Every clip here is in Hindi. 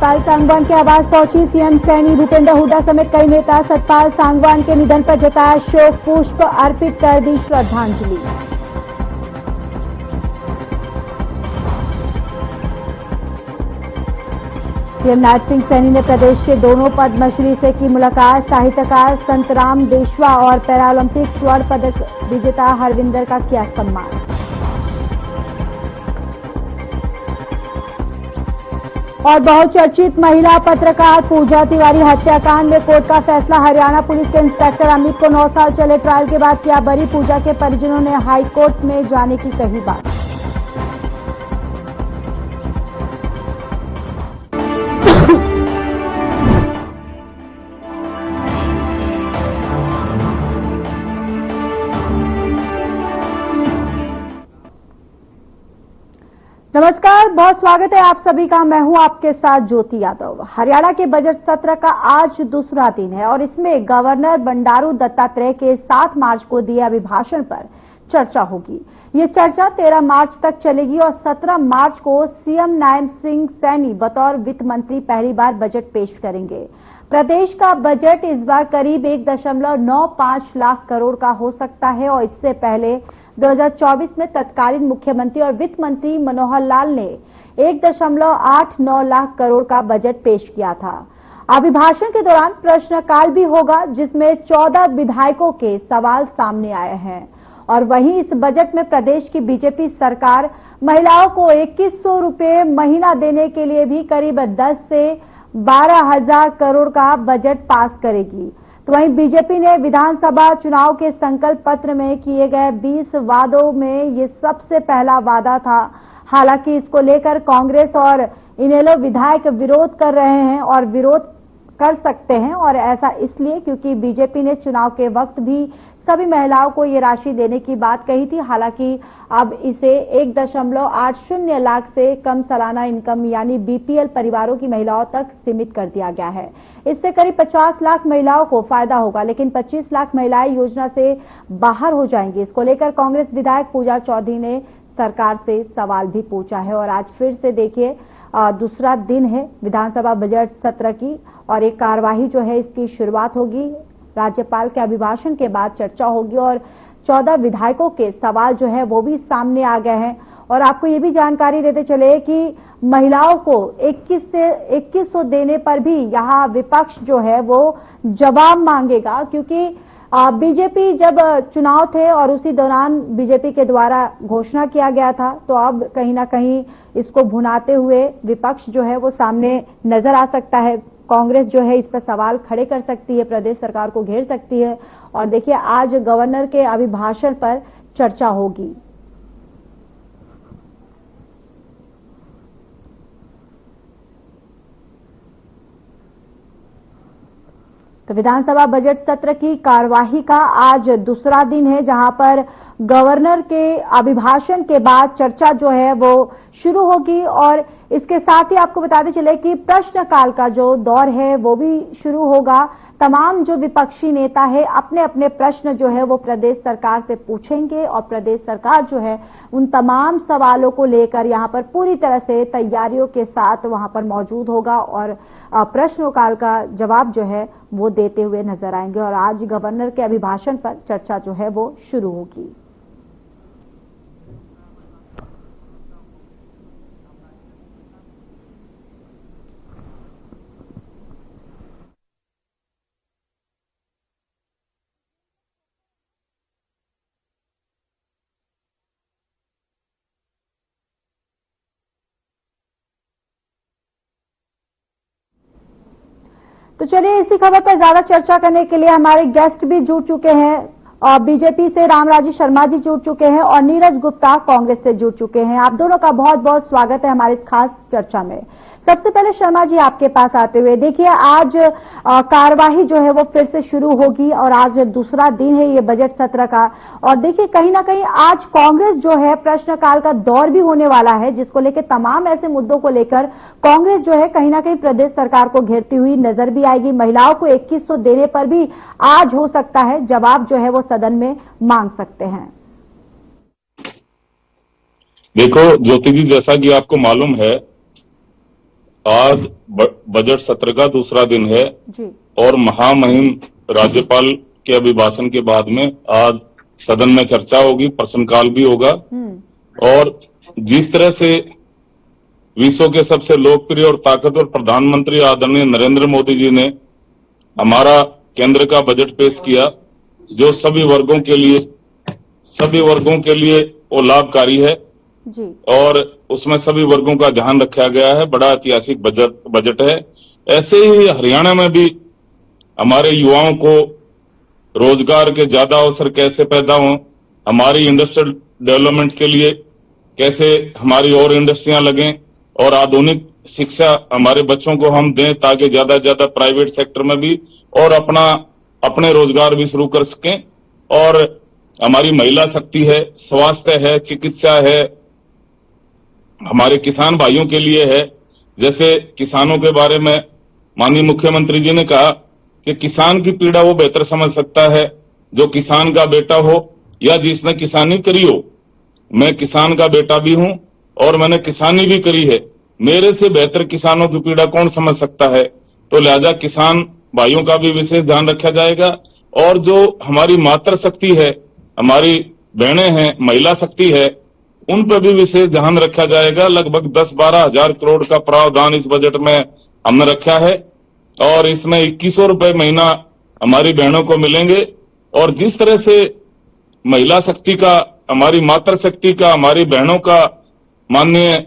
सतपाल सांगवान के आवास पहुंची सीएम सैनी भूपेंद्र हुड्डा समेत कई नेता सतपाल सांगवान के निधन पर जताया शोक, पुष्प अर्पित कर दी श्रद्धांजलि। सीएम नायब सिंह सैनी ने प्रदेश के दोनों पद्मश्री से की मुलाकात। साहित्यकार संतराम देशवा और पैरालंपिक स्वर्ण पदक विजेता हरविंदर का किया सम्मान। और बहुचर्चित महिला पत्रकार पूजा तिवारी हत्याकांड में कोर्ट का फैसला। हरियाणा पुलिस के इंस्पेक्टर अमित को 9 साल चले ट्रायल के बाद किया बरी। पूजा के परिजनों ने हाईकोर्ट में जाने की कही बात। नमस्कार, बहुत स्वागत है आप सभी का। मैं हूं आपके साथ ज्योति यादव। हरियाणा के बजट सत्र का आज दूसरा दिन है और इसमें गवर्नर बंडारू दत्तात्रेय के 7 मार्च को दिए अभिभाषण पर चर्चा होगी। ये चर्चा 13 मार्च तक चलेगी और 17 मार्च को सीएम नायब सिंह सैनी बतौर वित्त मंत्री पहली बार बजट पेश करेंगे। प्रदेश का बजट इस बार करीब 1.95 लाख करोड़ का हो सकता है और इससे पहले 2024 में तत्कालीन मुख्यमंत्री और वित्त मंत्री मनोहर लाल ने 1.89 लाख करोड़ का बजट पेश किया था। अभिभाषण के दौरान प्रश्नकाल भी होगा जिसमें 14 विधायकों के सवाल सामने आए हैं। और वहीं इस बजट में प्रदेश की बीजेपी सरकार महिलाओं को 2100 रुपये महीना देने के लिए भी करीब 10 से 12 हजार करोड़ का बजट पास करेगी। तो वहीं बीजेपी ने विधानसभा चुनाव के संकल्प पत्र में किए गए 20 वादों में ये सबसे पहला वादा था। हालांकि इसको लेकर कांग्रेस और इनेलो विधायक विरोध कर रहे हैं और विरोध कर सकते हैं, और ऐसा इसलिए क्योंकि बीजेपी ने चुनाव के वक्त भी सभी महिलाओं को ये राशि देने की बात कही थी। हालांकि अब इसे 1.80 लाख से कम सालाना इनकम यानी बीपीएल परिवारों की महिलाओं तक सीमित कर दिया गया है। इससे करीब 50 लाख महिलाओं को फायदा होगा, लेकिन 25 लाख महिलाएं योजना से बाहर हो जाएंगी। इसको लेकर कांग्रेस विधायक पूजा चौधरी ने सरकार से सवाल भी पूछा है। और आज फिर से देखिए दूसरा दिन है विधानसभा बजट सत्र की और एक कार्यवाही जो है इसकी शुरुआत होगी। राज्यपाल के अभिभाषण के बाद चर्चा होगी और 14 विधायकों के सवाल जो है वो भी सामने आ गए हैं। और आपको ये भी जानकारी देते चले कि महिलाओं को 2100 देने पर भी यहाँ विपक्ष जो है वो जवाब मांगेगा, क्योंकि बीजेपी जब चुनाव थे और उसी दौरान बीजेपी के द्वारा घोषणा किया गया था, तो अब कहीं ना कहीं इसको भुनाते हुए विपक्ष जो है वो सामने नजर आ सकता है। कांग्रेस जो है इस पर सवाल खड़े कर सकती है, प्रदेश सरकार को घेर सकती है। और देखिए आज गवर्नर के अभिभाषण पर चर्चा होगी। तो विधानसभा बजट सत्र की कार्यवाही का आज दूसरा दिन है, जहां पर गवर्नर के अभिभाषण के बाद चर्चा जो है वो शुरू होगी। और इसके साथ ही आपको बताते चले कि प्रश्नकाल का जो दौर है वो भी शुरू होगा। तमाम जो विपक्षी नेता है अपने अपने प्रश्न जो है वो प्रदेश सरकार से पूछेंगे और प्रदेश सरकार जो है उन तमाम सवालों को लेकर यहां पर पूरी तरह से तैयारियों के साथ वहां पर मौजूद होगा और प्रश्नकाल का जवाब जो है वो देते हुए नजर आएंगे। और आज गवर्नर के अभिभाषण पर चर्चा जो है वो शुरू होगी। तो चलिए इसी खबर पर ज्यादा चर्चा करने के लिए हमारे गेस्ट भी जुड़ चुके हैं। और बीजेपी से रामराजी शर्मा जी जुड़ चुके हैं और नीरज गुप्ता कांग्रेस से जुड़ चुके हैं। आप दोनों का बहुत बहुत स्वागत है हमारे इस खास चर्चा में। सबसे पहले शर्मा जी आपके पास आते हुए, देखिए आज कार्यवाही जो है वो फिर से शुरू होगी और आज दूसरा दिन है ये बजट सत्र का। और देखिए कहीं ना कहीं आज कांग्रेस जो है प्रश्नकाल का दौर भी होने वाला है, जिसको लेकर तमाम ऐसे मुद्दों को लेकर कांग्रेस जो है कहीं ना कहीं प्रदेश सरकार को घेरती हुई नजर भी आएगी। महिलाओं को 2100 देने पर भी आज हो सकता है जवाब जो है वो सदन में मांग सकते हैं। देखो ज्योति जी, जैसा कि आपको मालूम है आज बजट सत्र का दूसरा दिन है जी। और महामहिम राज्यपाल के अभिभाषण के बाद में आज सदन में चर्चा होगी, प्रश्नकाल भी होगा। और जिस तरह से विश्व के सबसे लोकप्रिय और ताकतवर प्रधानमंत्री आदरणीय नरेंद्र मोदी जी ने हमारा केंद्र का बजट पेश किया, जो सभी वर्गों के लिए वो लाभकारी है जी। और उसमें सभी वर्गों का ध्यान रखा गया है। बड़ा ऐतिहासिक बजट है। ऐसे ही हरियाणा में भी हमारे युवाओं को रोजगार के ज्यादा अवसर कैसे पैदा हों, हमारी इंडस्ट्रियल डेवलपमेंट के लिए कैसे हमारी और इंडस्ट्रियां लगें और आधुनिक शिक्षा हमारे बच्चों को हम दें ताकि ज्यादा से ज्यादा प्राइवेट सेक्टर में भी और अपने रोजगार भी शुरू कर सकें। और हमारी महिला शक्ति है, स्वास्थ्य है, चिकित्सा है, हमारे किसान भाइयों के लिए है। जैसे किसानों के बारे में माननीय मुख्यमंत्री जी ने कहा कि किसान की पीड़ा वो बेहतर समझ सकता है जो किसान का बेटा हो या जिसने किसानी करी हो। मैं किसान का बेटा भी हूं और मैंने किसानी भी करी है। मेरे से बेहतर किसानों की पीड़ा कौन समझ सकता है। तो लिहाजा किसान भाइयों का भी विशेष ध्यान रखा जाएगा। और जो हमारी मातृ शक्ति है, हमारी बहनें हैं, महिला शक्ति है, उन पर भी विशेष ध्यान रखा जाएगा। लगभग 10-12 हजार करोड़ का प्रावधान इस बजट में हमने रखा है और इसमें 2100 रुपए महीना हमारी बहनों को मिलेंगे। और जिस तरह से महिला शक्ति का, हमारी मातृ शक्ति का, हमारी बहनों का माननीय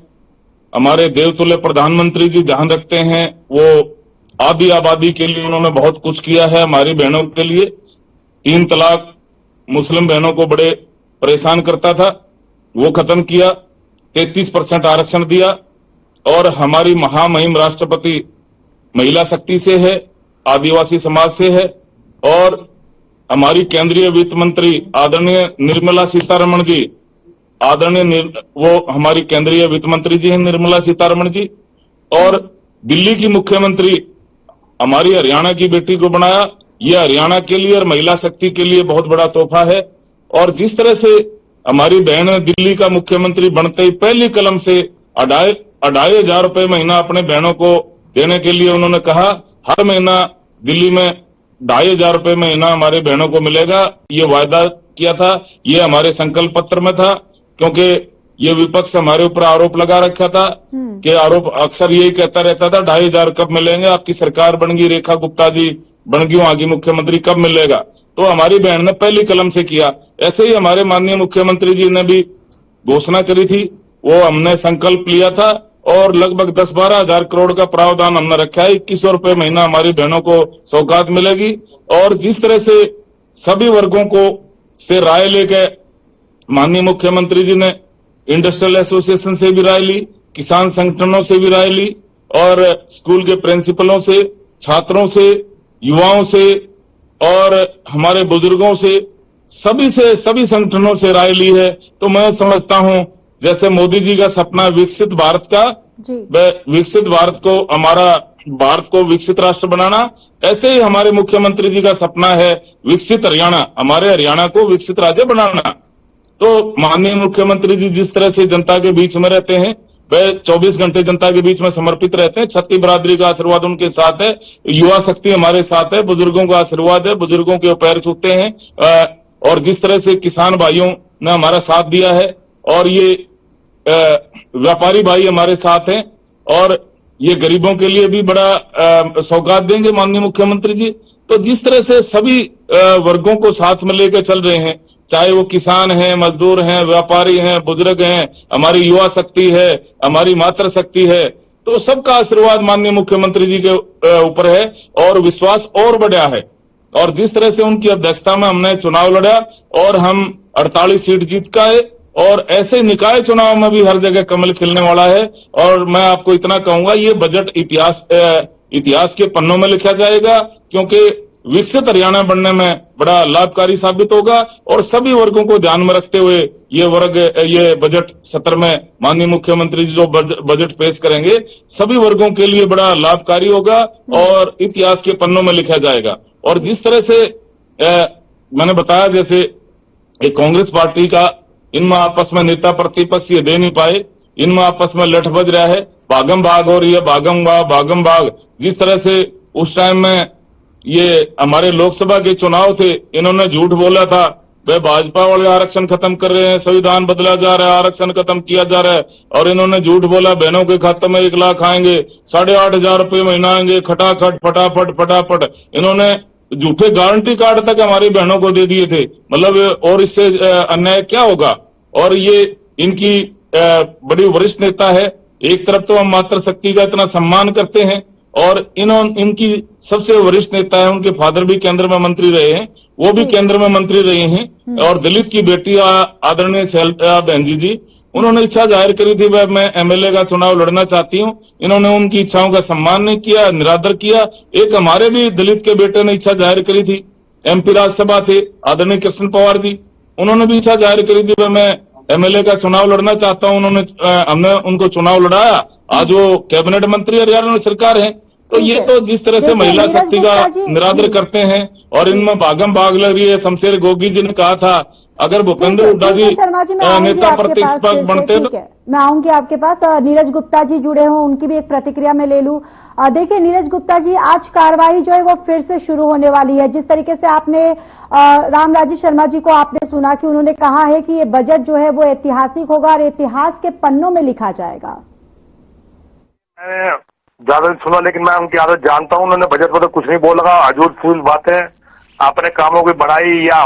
हमारे देवतुल्य प्रधानमंत्री जी ध्यान रखते हैं, वो आधी आबादी के लिए उन्होंने बहुत कुछ किया है हमारी बहनों के लिए। 3 तलाक मुस्लिम बहनों को बड़े परेशान करता था, वो खत्म किया। 33% आरक्षण दिया और हमारी महामहिम राष्ट्रपति महिला शक्ति से है, आदिवासी समाज से है। और हमारी केंद्रीय वित्त मंत्री आदरणीय निर्मला सीतारमण जी, वो हमारी केंद्रीय वित्त मंत्री जी हैं निर्मला सीतारमण जी। और दिल्ली की मुख्यमंत्री हमारी हरियाणा की बेटी को बनाया। यह हरियाणा के लिए और महिला शक्ति के लिए बहुत बड़ा तोहफा है। और जिस तरह से हमारी बहन दिल्ली का मुख्यमंत्री बनते ही पहली कलम से 2,500 रुपए महीना अपने बहनों को देने के लिए उन्होंने कहा। हर महीना दिल्ली में 2,500 रुपए महीना हमारे बहनों को मिलेगा, ये वायदा किया था, ये हमारे संकल्प पत्र में था। क्योंकि ये विपक्ष हमारे ऊपर आरोप लगा रखा था कि आरोप अक्सर यही कहता रहता था 2,500 कब मिलेंगे, आपकी सरकार बन गई, रेखा गुप्ता जी बन गई वहां की मुख्यमंत्री, कब मिलेगा। तो हमारी बहन ने पहली कलम से किया। ऐसे ही हमारे माननीय मुख्यमंत्री जी ने भी घोषणा करी थी, वो हमने संकल्प लिया था और लगभग 10-12 हजार करोड़ का प्रावधान हमने रखा है। 2100 रुपए महीना हमारी बहनों को सौगात मिलेगी। और जिस तरह से सभी वर्गों को से राय लेके माननीय मुख्यमंत्री जी ने इंडस्ट्रियल एसोसिएशन से भी राय ली, किसान संगठनों से भी राय ली और स्कूल के प्रिंसिपलों से, छात्रों से, युवाओं से और हमारे बुजुर्गों से, सभी संगठनों से राय ली है। तो मैं समझता हूं जैसे मोदी जी का सपना विकसित भारत का, विकसित भारत को, हमारा भारत को विकसित राष्ट्र बनाना, ऐसे ही हमारे मुख्यमंत्री जी का सपना है विकसित हरियाणा, हमारे हरियाणा को विकसित राज्य बनाना। तो माननीय मुख्यमंत्री जी जिस तरह से जनता के बीच में रहते हैं, वह 24 घंटे जनता के बीच में समर्पित रहते हैं। छत्ती बरादरी का आशीर्वाद उनके साथ है, युवा शक्ति हमारे साथ है, बुजुर्गों का आशीर्वाद है, बुजुर्गों के पैर छूते हैं। और जिस तरह से किसान भाइयों ने हमारा साथ दिया है और ये व्यापारी भाई हमारे साथ हैं और ये गरीबों के लिए भी बड़ा सौगात देंगे माननीय मुख्यमंत्री जी। तो जिस तरह से सभी वर्गों को साथ में लेकर चल रहे हैं, चाहे वो किसान हैं, मजदूर हैं, व्यापारी हैं, बुजुर्ग हैं, हमारी युवा शक्ति है, हमारी मातृ शक्ति है, तो सबका आशीर्वाद माननीय मुख्यमंत्री जी के ऊपर है और विश्वास और बढ़ा है। और जिस तरह से उनकी अध्यक्षता में हमने चुनाव लड़ा और हम 48 सीट जीत का है और ऐसे निकाय चुनाव में भी हर जगह कमल खिलने वाला है। और मैं आपको इतना कहूंगा, ये बजट इतिहास के पन्नों में लिखा जाएगा क्योंकि विकसित हरियाणा बनने में बड़ा लाभकारी साबित होगा। और सभी वर्गों को ध्यान में रखते हुए ये बजट सत्र में माननीय मुख्यमंत्री जी जो बजट पेश करेंगे, सभी वर्गों के लिए बड़ा लाभकारी होगा और इतिहास के पन्नों में लिखा जाएगा। और जिस तरह से मैंने बताया, जैसे एक कांग्रेस पार्टी का इनमें आपस में नेता प्रतिपक्ष ये दे नहीं पाए, इनमें आपस में लठ बज रहा है, भागम भाग हो रही है, भागम भाग। जिस तरह से उस टाइम में ये हमारे लोकसभा के चुनाव थे, इन्होंने झूठ बोला था, वे भाजपा वाले आरक्षण खत्म कर रहे हैं, संविधान बदला जा रहा है, आरक्षण खत्म किया जा रहा है, और इन्होंने झूठ बोला बहनों के खाते में 1 लाख आएंगे, 8,500 रुपये महीना आएंगे, खटाखट फटाफट फटाफट। इन्होंने झूठे गारंटी कार्ड तक हमारी बहनों को दे दिए थे। मतलब और इससे अन्याय क्या होगा। और ये इनकी बड़ी वरिष्ठ नेता है। एक तरफ तो हम मातृशक्ति का इतना सम्मान करते हैं, और इनकी सबसे वरिष्ठ नेता है, उनके फादर भी केंद्र में मंत्री रहे हैं, वो भी केंद्र में मंत्री रहे हैं। और दलित की बेटी आदरणीय शैलजा बहन जी, उन्होंने इच्छा जाहिर करी थी वह मैं एमएलए का चुनाव लड़ना चाहती हूं। इन्होंने उनकी इच्छाओं का सम्मान नहीं किया, निरादर किया। एक हमारे भी दलित के बेटे ने इच्छा जाहिर करी थी, एमपी राज्यसभा थे आदरणीय कृष्ण पवार जी, उन्होंने भी इच्छा जाहिर करी थी वह मैं एमएलए का चुनाव लड़ना चाहता हूं। हमने उनको चुनाव लड़ाया। आज वो कैबिनेट मंत्री हरियाणा में सरकार है। तो ये तो जिस तरह से महिला शक्ति का निरादर करते हैं, और इनमें भागम भाग लग रही है। शमशेर गोगी जी ने कहा था अगर भूपेंद्र हुड्डा जी नेता प्रतिपक्ष बनते तो। मैं आऊंगी आपके पास। नीरज गुप्ता जी जुड़े हों, उनकी भी एक प्रतिक्रिया में ले लूं। देखिए नीरज गुप्ता जी, आज कार्रवाई जो है वो फिर से शुरू होने वाली है। जिस तरीके से आपने रामराजी शर्मा जी को आपने सुना कि उन्होंने कहा है कि ये बजट जो है वो ऐतिहासिक होगा और इतिहास के पन्नों में लिखा जाएगा। मैंने ज्यादा नहीं सुना, लेकिन मैं उनकी आदत जानता हूं। उन्होंने बजट पर तो कुछ नहीं बोला, हजूर फूल बातें, अपने कामों की बढ़ाई, या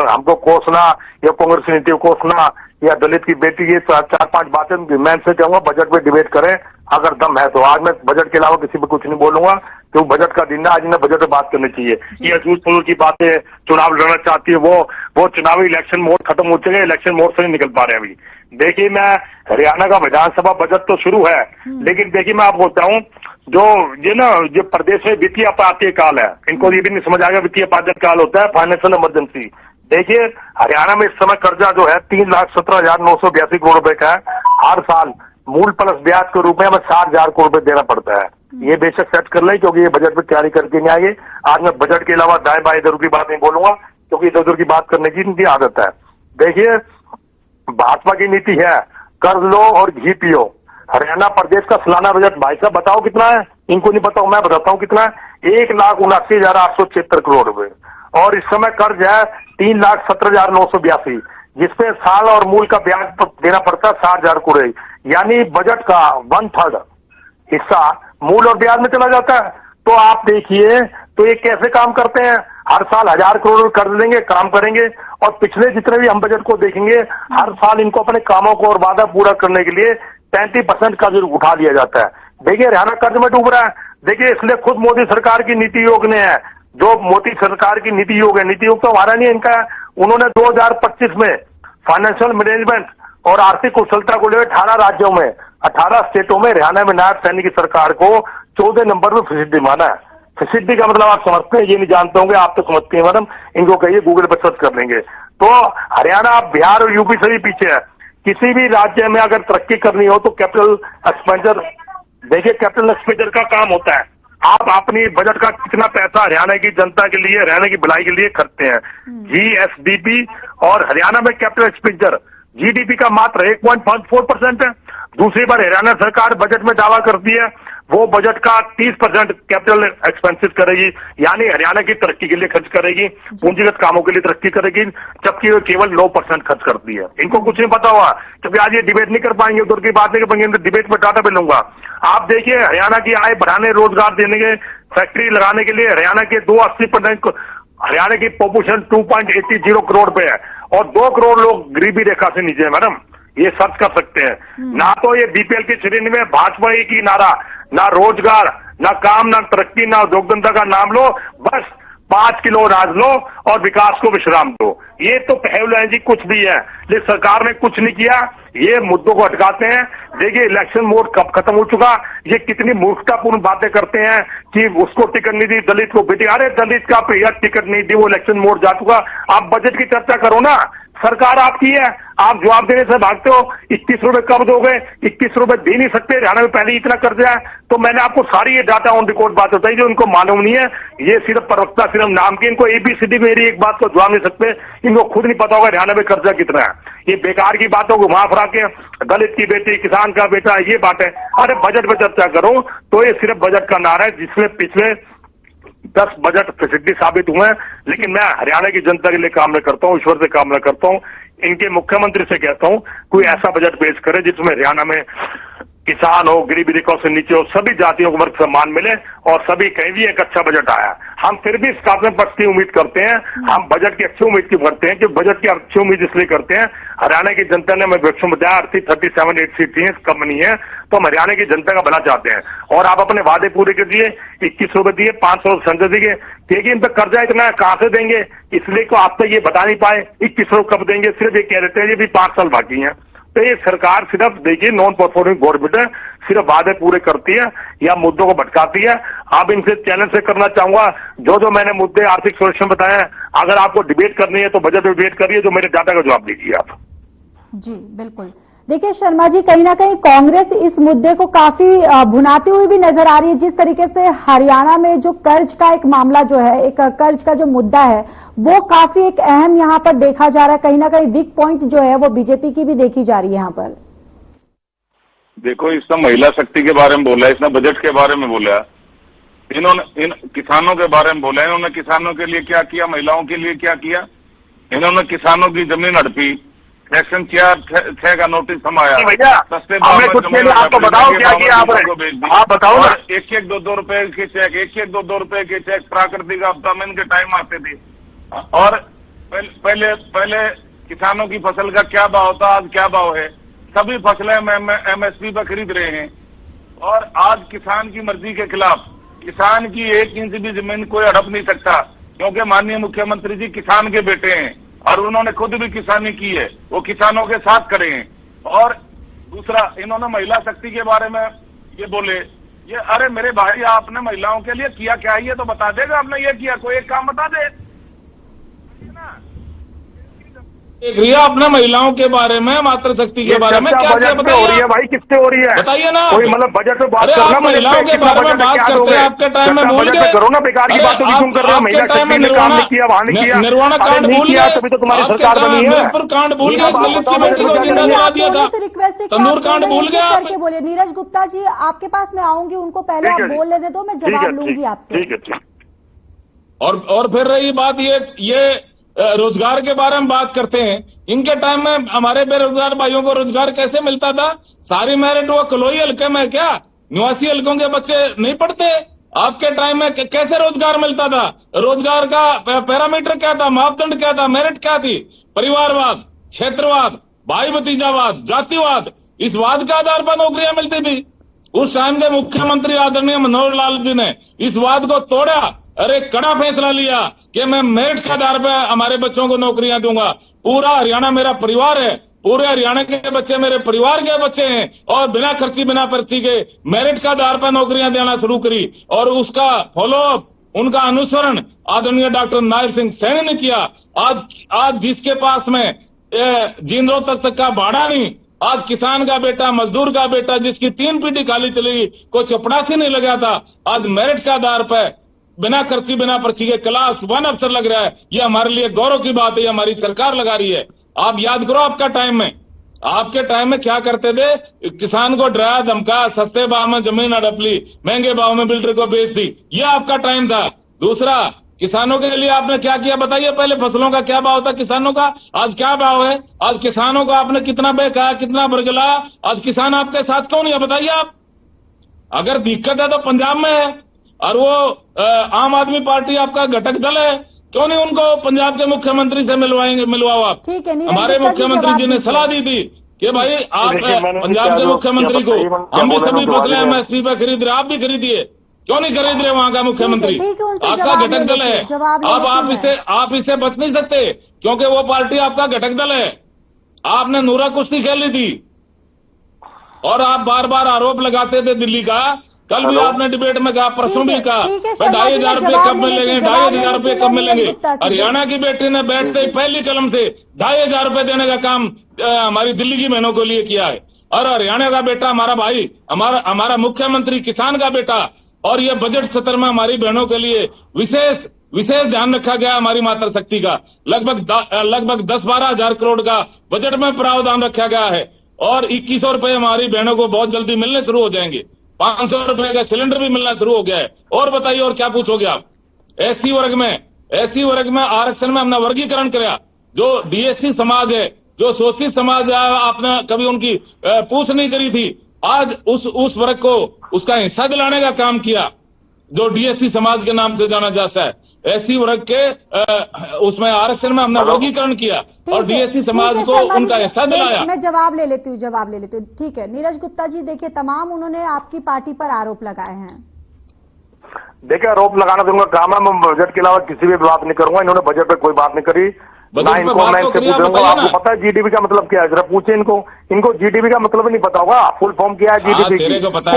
हमको कोसना, या कांग्रेस की नीति को कोसना, या दलित की बेटी, ये 4-5 बातें मैं इनसे कहूंगा बजट पे डिबेट करें अगर दम है तो। आज मैं बजट के अलावा किसी पे कुछ नहीं बोलूंगा, क्योंकि बजट का दिन है, आज इन्हें बजट पे बात करनी चाहिए। ये अजूर फूल की बातें, चुनाव लड़ना चाहती है, वो चुनावी इलेक्शन मोड खत्म हो चुके हैं, इलेक्शन मोड से नहीं निकल पा रहे अभी। देखिए, मैं हरियाणा का विधानसभा बजट तो शुरू है, लेकिन देखिए मैं आपको बताऊं, जो प्रदेश में वित्तीय आपात काल है, इनको ये भी नहीं समझ आएगा वित्तीय आपात काल होता है, फाइनेंशियल इमरजेंसी। देखिए हरियाणा में इस समय कर्जा जो है 3,17,982 करोड़ रुपए का है। हर साल मूल प्लस ब्याज के रूप में हमें 60,000 करोड़ रुपए देना पड़ता है। ये बेशक सेट कर ले, क्योंकि ये बजट में तैयारी करके नहीं आएंगे। आज मैं बजट के अलावा दाएं बाएं इधर की बात नहीं बोलूंगा, क्योंकि इधर उधर की बात करने की इनकी आदत है। देखिए भाजपा की नीति है कर्ज लो और घी पियो। हरियाणा प्रदेश का सालाना बजट भाई साहब बताओ कितना है, इनको नहीं पता, मैं बताता हूँ कितना है। 1,79,876 करोड़ रुपए, और इस समय कर्ज है 3,17,982, जिसपे साल और मूल का ब्याज देना पड़ता है 60,000 करोड़। यानी बजट का 1/3 हिस्सा मूल और ब्याज में चला जाता है। तो आप देखिए तो ये कैसे काम करते हैं। हर साल 1,000 करोड़ कर्ज लेंगे, काम करेंगे, और पिछले जितने भी हम बजट को देखेंगे हर साल इनको अपने कामों को और वादा पूरा करने के लिए 35% कर्ज उठा लिया जाता है। देखिए हरियाणा कर्ज में डूब रहा है। देखिए इसलिए खुद मोदी सरकार की नीति आयोग ने है, जो मोदी सरकार की नीति आयोग है, नीति आयोग तो हमारा नहीं है, इनका है। उन्होंने 2025 में फाइनेंशियल मैनेजमेंट और आर्थिक कुशलता को लेकर 18 राज्यों में 18 स्टेटों में हरियाणा में नायब सैनिक की सरकार को 14 नंबर में फीसदी माना है। फीसदी का मतलब आप समझते हैं, ये नहीं जानते होंगे, आप तो समझते हैं मैडम, इनको कहिए गूगल पर सर्च कर लेंगे। तो हरियाणा बिहार और यूपी से भी पीछे है। किसी भी राज्य में अगर तरक्की करनी हो तो कैपिटल एक्सपेंडिचर, देखिए कैपिटल एक्सपेंडिचर का काम होता है। आप अपनी बजट का कितना पैसा हरियाणा की जनता के लिए, हरियाणा की भलाई के लिए खर्चते हैं। जीएसडीपी और हरियाणा में कैपिटल एक्सपेंडिचर जीडीपी का मात्र 1.54% है। दूसरी बार हरियाणा सरकार बजट में दावा करती है वो बजट का 30% कैपिटल एक्सपेंसेस करेगी, यानी हरियाणा की तरक्की के लिए खर्च करेगी, पूंजीगत कामों के लिए तरक्की करेगी, जबकि वो केवल 9% खर्च करती है। इनको कुछ नहीं पता हुआ, क्योंकि आज ये डिबेट नहीं कर पाएंगे, उधर की बात नहीं कर पाएंगे, डिबेट में डाटा भी लूंगा। आप देखिए हरियाणा की आय बढ़ाने, रोजगार देने के, फैक्ट्री लगाने के लिए हरियाणा के 280%, हरियाणा की पॉपुलेशन 2.80 करोड़ पे है, और 2 करोड़ लोग गरीबी रेखा से नीचे है। मैडम ये सर्च कर सकते हैं। ना तो ये बीपीएल की श्रेणी में भाजपा की नारा, ना रोजगार, ना काम, ना तरक्की, ना उद्योग धंधा का नाम लो, बस 5 किलो अनाज लो और विकास को विश्राम दो। ये तो पहल है जी, कुछ भी है, लेकिन सरकार ने कुछ नहीं किया। ये मुद्दों को अटकाते हैं। देखिए इलेक्शन मोड कब खत्म हो चुका, ये कितनी मूर्खतापूर्ण बातें करते हैं कि उसको टिकट नहीं दी, दलित को बेटी, अरे दलित का भैया टिकट नहीं दी, वो इलेक्शन मोड जा चुका। आप बजट की चर्चा करो ना, सरकार आपकी है, आप जवाब देने से भागते हो। 21 रुपए कब दोगे? 21 रुपए दे नहीं सकते, हरियाणा में पहले इतना कर्जा है। तो मैंने आपको सारी ये डाटा ऑन रिकॉर्ड बात बताई जो इनको मालूम नहीं है। ये सिर्फ प्रवक्ता, सिर्फ नाम के, इनको एबीसीडी मेरी एक बात को जवाब नहीं सकते, इनको खुद नहीं पता होगा हरियाणा में कर्जा कितना है। ये बेकार की बातों को घुमा फिरा के दलित की बेटी, किसान का बेटा, ये बात है। अरे बजट पे चर्चा करो तो ये सिर्फ बजट का नारा है जिसमें पिछले 10 बजट प्रसिद्धि साबित हुए हैं। लेकिन मैं हरियाणा की जनता के लिए कामना करता हूँ, ईश्वर से कामना करता हूँ, इनके मुख्यमंत्री से कहता हूँ कोई ऐसा बजट पेश करे जिसमें हरियाणा में किसान हो, गरीबी रेखा से नीचे हो, सभी जातियों को वर्ग सम्मान मिले और सभी कहीं भी एक अच्छा बजट आया। हम फिर भी स्टार्टअप पक्ष की उम्मीद करते हैं, हम बजट की अच्छी उम्मीद की करते हैं कि बजट की अच्छी उम्मीद इसलिए करते हैं, हरियाणा की जनता ने हमें विक्षम दिया, 37-8 सीट थी, कम नहीं है, तो हम हरियाणा की जनता का भला चाहते हैं। और आप अपने वादे पूरे कीजिए, 2100 रुपए दिए, 500 संजय दिए, देखिए इन पर कर्जा इतना कहां से देंगे, इसलिए को आप तक ये बता नहीं पाए 2100 कब देंगे, सिर्फ ये कह देते हैं ये भी 5 साल बाकी है। तो ये सरकार सिर्फ देखिए नॉन परफॉर्मिंग गवर्नमेंट है, सिर्फ वादे पूरे करती है या मुद्दों को भटकाती है। आप इनसे चैलेंज से करना चाहूंगा, जो मैंने मुद्दे आर्थिक सुरक्षा बताए हैं, अगर आपको डिबेट करनी है तो बजट में डिबेट करिए, जो मेरे डाटा का जवाब दीजिए आप। जी बिल्कुल। देखिए शर्मा जी, कहीं ना कहीं कांग्रेस इस मुद्दे को काफी भुनाती हुई भी नजर आ रही है। जिस तरीके से हरियाणा में जो कर्ज का एक मामला जो है, एक कर्ज का जो मुद्दा है, वो काफी एक अहम यहाँ पर देखा जा रहा है। कहीं ना कहीं वीक पॉइंट जो है वो बीजेपी की भी देखी जा रही है यहाँ पर। देखो, इसने महिला शक्ति के बारे में बोला, इसने बजट के बारे में बोला, इन्होंने इन किसानों के बारे में बोला, इन्होंने किसानों के लिए क्या किया, महिलाओं के लिए क्या किया, इन्होंने किसानों की जमीन हड़पी, सेक्शन 6 का नोटिस थमाया, सस्ते हमने कुछ नहीं, आपको बताओ क्या किया आपने, आप बताओ ना। 1-2 रुपए के चेक, 1-2 रुपए के चेक प्राकृतिक आपदा में इनके टाइम आते थे। और पहले किसानों की फसल का क्या भाव था, आज क्या भाव है, सभी फसलें MSP पर खरीद रहे हैं। और आज किसान की मर्जी के खिलाफ किसान की 1 इंच भी जमीन कोई हड़प नहीं सकता, क्योंकि माननीय मुख्यमंत्री जी किसान के बेटे हैं और उन्होंने खुद भी किसानी की है, वो किसानों के साथ खड़े हैं। और दूसरा, इन्होंने महिला शक्ति के बारे में ये बोले, ये अरे मेरे भाई, आपने महिलाओं के लिए किया क्या है ये तो बता देगा, आपने ये किया, कोई एक काम बता दे ना। देख रही है आपने महिलाओं के बारे में, मातृशक्ति के बारे में क्या क्या हो रही है भाई, किससे हो रही है बताइए ना। कोई मतलब बजट पे बात करना, महिलाओं के बारे में बात करते हैं, आपके टाइम में भूल गए, करो ना, बेकार की बातों की क्यों कर रहे हो, महिला शक्ति ने काम नहीं किया, वहां नहीं किया, निर्वाणा कांड भूल गया, तभी तो तुम्हारी सरकार बनी है। कांड भूल गया, दलित की बेटी को जिंदा जला दिया था, तंदूर कांड भूल गया आप। बोलिए नीरज गुप्ता जी, आपके पास मैं आऊंगी, उनको पहले आप बोल लेने दो, मैं जवाब लूंगी आपसे। ठीक है। और फिर रही बात ये रोजगार के बारे में बात करते हैं। इनके टाइम में हमारे बेरोजगार भाइयों को रोजगार कैसे मिलता था? सारी मेरिट वो कलोई हल्के में क्या निवासी हल्कों के बच्चे नहीं पढ़ते? आपके टाइम में कैसे रोजगार मिलता था? रोजगार का पैरामीटर क्या था, मापदंड क्या था, मेरिट क्या थी? परिवारवाद, क्षेत्रवाद, भाई भतीजावाद, जातिवाद, इस वाद के आधार पर नौकरियां मिलती थी। उस टाइम के मुख्यमंत्री आदरणीय मनोहर लाल जी ने इस वाद को तोड़ा। अरे कड़ा फैसला लिया कि मैं मेरिट के आधार पर हमारे बच्चों को नौकरियां दूंगा। पूरा हरियाणा मेरा परिवार है, पूरे हरियाणा के बच्चे मेरे परिवार के बच्चे हैं, और बिना खर्ची बिना पर्ची के मेरिट के आधार पर नौकरियां देना शुरू करी। और उसका फॉलोअप, उनका अनुसरण आदरणीय डॉक्टर नायर सिंह सैनी ने किया। आज जिसके पास में जींदों तक का भाड़ा नहीं, आज किसान का बेटा, मजदूर का बेटा, जिसकी 3 पीढ़ी खाली चली, कोई चपड़ासी नहीं लगा था, आज मेरिट के आधार पर बिना खर्ची बिना पर्ची के क्लास 1 अफसर लग रहा है। ये हमारे लिए गौरव की बात है, ये हमारी सरकार लगा रही है। आप याद करो आपके टाइम में क्या करते थे? किसान को डराया धमका, सस्ते भाव में जमीन हड़प ली, महंगे भाव में बिल्डर को बेच दी, ये आपका टाइम था। दूसरा, किसानों के लिए आपने क्या किया बताइए? पहले फसलों का क्या भाव था किसानों का, आज क्या भाव है? आज किसानों को आपने कितना बेचा, कितना बरगलाया? आज किसान आपके साथ क्यों नहीं है बताइए आप? अगर दिक्कत है तो पंजाब में है, और वो आम आदमी पार्टी आपका घटक दल है, क्यों नहीं उनको पंजाब के मुख्यमंत्री से मिलवाओ आप? हमारे मुख्यमंत्री जी ने सलाह दी थी कि भाई आप पंजाब के मुख्यमंत्री को, हम भी सभी फसलें MSP पे खरीद रहे, आप भी खरीदिए, क्यों नहीं खरीद रहे? वहां का मुख्यमंत्री आपका घटक दल है। अब आप इससे बच नहीं सकते, क्योंकि वो पार्टी आपका घटक दल है। आपने नूरा कुश्ती खेली थी और आप बार बार आरोप लगाते थे दिल्ली का। कल भी आपने डिबेट में कहा, परसों भी कहा, 2,500 रुपये कब मिलेंगे, 2,500 रुपये कब मिलेंगे? हरियाणा की बेटी ने बैठते ही पहली कलम से 2,500 रुपये देने का काम हमारी दिल्ली की बहनों के लिए किया है। और हरियाणा का बेटा, हमारा भाई, हमारा मुख्यमंत्री किसान का बेटा, और ये बजट सत्र में हमारी बहनों के लिए विशेष विशेष ध्यान रखा गया हमारी मातृशक्ति का। लगभग 10-12 हजार करोड़ का बजट में प्रावधान रखा गया है और 2100 रुपए हमारी बहनों को बहुत जल्दी मिलने शुरू हो जाएंगे। 500 रुपए का सिलेंडर भी मिलना शुरू हो गया है। और बताइए और क्या पूछोगे आप। एससी वर्ग में आरक्षण में हमने वर्गीकरण किया। जो डीएससी समाज है, जो शोषित समाज है, आपने कभी उनकी पूछ नहीं करी थी। आज उस वर्ग को उसका हिस्सा दिलाने का काम किया जो डीएससी समाज के नाम से जाना जाता है। एससी वर्ग के उसमें आरक्षण में हमने वर्गीकरण किया और डीएससी समाज को उनका हिस्सा दिलाया। मैं जवाब ले लेती हूँ। ठीक है नीरज गुप्ता जी, देखिए तमाम उन्होंने आपकी पार्टी पर आरोप लगाए हैं। देखिए आरोप लगाना तो उनका काम है। मैं बजट के अलावा किसी भी बात नहीं करूंगा। इन्होंने बजट पे कोई बात नहीं करी ना। इनको मैं इनसे पूछूंगा आपको पता है जीडीपी का मतलब क्या है? जरा पूछे इनको जीडीपी का मतलब ही नहीं पता होगा। फुल फॉर्म क्या है जीडीपी की? कुछ नहीं पता।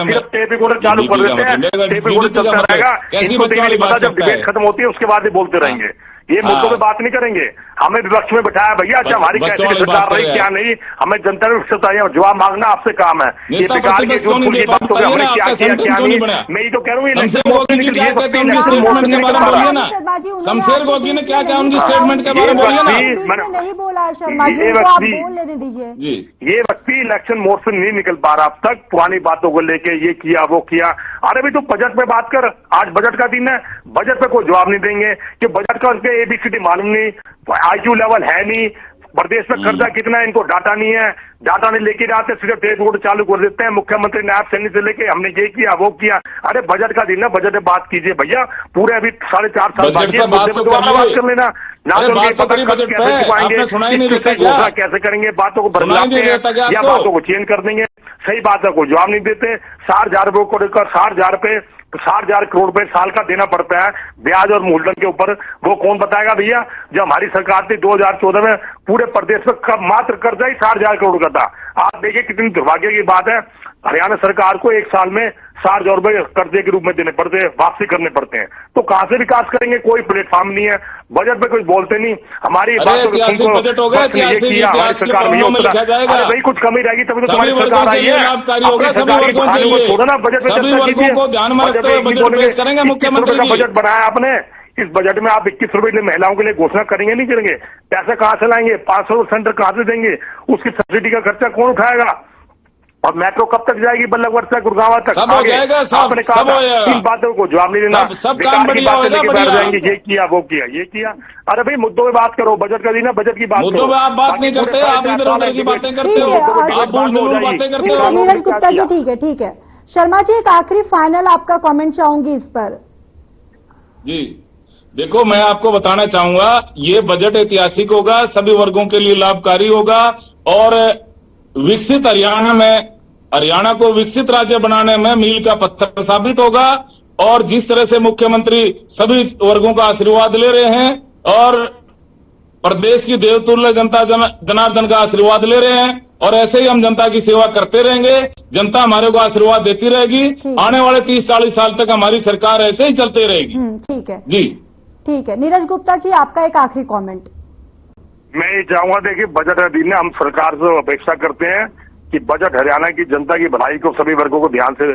सिर्फ टेप रिकॉर्डर चालू कर देते हैं, टेप रिकॉर्डर चलता रहेगा। इनको तो नहीं पता, जब डिबेट खत्म होती है उसके बाद ही बोलते रहेंगे। ये मुद्दों पे बात नहीं करेंगे। हमें विपक्ष में बिठाया भैया। अच्छा हमारी कैसी सरकार रही क्या नहीं, हमें जनता ने जवाब मांगना आपसे काम है। ये बेकार की झूठ की बात होगी हमने क्या किया क्या नहीं। मैं ये तो कह रहा हूँ शमशेर गोगी ने क्या कहा उनकी स्टेटमेंट के बारे में बोलिए ना। नहीं बोला शर्मा जी, आप बोल लेने दीजिए। ये व्यक्ति इलेक्शन मोड से नहीं निकल पा रहा अब तक। पुरानी बातों को लेके ये किया वो किया। अरे भाई तू बजट पे बात कर। आज बजट का दिन है, बजट पे कोई जवाब नहीं देंगे कि बजट का उनके एबीसीडी मालूम नहीं, आईक्यू लेवल है नहीं, प्रदेश में कर्जा कितना है इनको डाटा नहीं है, डाटा नहीं लेके जाते, सिर्फ टेप रिकॉर्डर चालू कर देते हैं। मुख्यमंत्री नायब सैनी से लेके हमने ये किया वो किया। अरे बजट का दिन है, बजट में बात कीजिए भैया। पूरे अभी 4.5 साल बाकी है, बात कर लेना ना। तो कैसे चुकाएंगे, कैसे करेंगे, बातों को बदलाते हैं या बातों को चेंज कर देंगे। सही बात है, कोई जवाब नहीं देते। 60,000 रुपये को लेकर 60,000 करोड़ रुपए साल का देना पड़ता है ब्याज और मूलधन के ऊपर। वो कौन बताएगा भैया? जब हमारी सरकार थी 2014 में पूरे प्रदेश में मात्र कर्जा ही 60,000 करोड़ का था। आप देखिए कितनी दुर्भाग्य की बात है। हरियाणा सरकार को एक साल में 60,000 रुपए कर्जे के रूप में देने पड़ते हैं, वापसी करने पड़ते हैं। तो कहां से विकास करेंगे? कोई प्लेटफॉर्म नहीं है। बजट पे कुछ बोलते नहीं। हमारी बातों को हमारी सरकार में भाई कुछ कमी रहेगी तभी तो तुम्हारी सरकार आई है। छोड़ो ना, बजट में चर्चा कीजिए। मुख्यमंत्री का बजट बनाया आपने, इस बजट में आप 21 रुपए महिलाओं के लिए घोषणा करेंगे नहीं करेंगे? पैसा कहां से लाएंगे? 500 सेंटर कहां से देंगे? उसकी सब्सिडी का खर्चा कौन उठाएगा? और मेट्रो कब तक जाएगी? बल्लभगढ़ से गुड़गांव तक सब हो जाएगा। आपने कहा इन बातों को जवाब नहीं देना, सब काम बढ़िया होगा, बैठ जाएंगे। ये किया वो किया ये किया। अरे भाई मुद्दों पे बात करो। बजट का दिन है, बजट की बात मुद्दों पे आप बात नहीं करते, आप इधर उधर की बातें करते हो, आप बातें करते हो। नीरज गुप्ता जी ठीक है। शर्मा जी एक आखिरी फाइनल आपका कमेंट चाहूंगी इस पर। जी देखो, मैं आपको बताना चाहूंगा ये बजट ऐतिहासिक होगा, सभी वर्गों के लिए लाभकारी होगा और विकसित हरियाणा को विकसित राज्य बनाने में मील का पत्थर साबित होगा। और जिस तरह से मुख्यमंत्री सभी वर्गों का आशीर्वाद ले रहे हैं और प्रदेश की देवतुल्य जनता जनार्दन का आशीर्वाद ले रहे हैं और ऐसे ही हम जनता की सेवा करते रहेंगे। जनता हमारे को आशीर्वाद देती रहेगी। आने वाले 30-40 साल तक हमारी सरकार ऐसे ही चलते रहेगी। ठीक है जी, ठीक है। नीरज गुप्ता जी आपका एक आखिरी कमेंट। मैं ये चाहूंगा, देखिए बजट अधीन हम सरकार से अपेक्षा करते हैं कि बजट हरियाणा की जनता की भलाई को सभी वर्गों को ध्यान से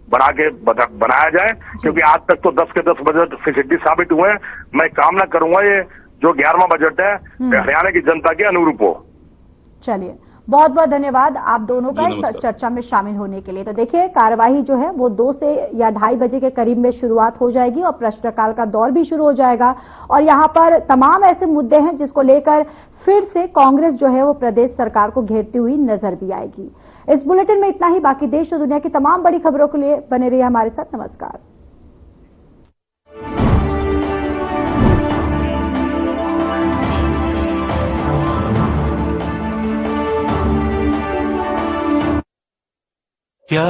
बनाया जाए, क्योंकि आज तक तो 10 के 10 बजट फिसड्डी साबित हुए हैं। मैं कामना करूंगा ये जो 11वां बजट है हरियाणा की जनता के अनुरूप हो। चलिए, बहुत बहुत धन्यवाद आप दोनों का इस चर्चा में शामिल होने के लिए। तो देखिए कार्यवाही जो है वो 2 से या 2:30 बजे के करीब में शुरुआत हो जाएगी और प्रश्नकाल का दौर भी शुरू हो जाएगा और यहाँ पर तमाम ऐसे मुद्दे हैं जिसको लेकर फिर से कांग्रेस जो है वो प्रदेश सरकार को घेरती हुई नजर भी आएगी। इस बुलेटिन में इतना ही। बाकी देश और दुनिया की तमाम बड़ी खबरों के लिए बने रहिए हमारे साथ। नमस्कार। क्या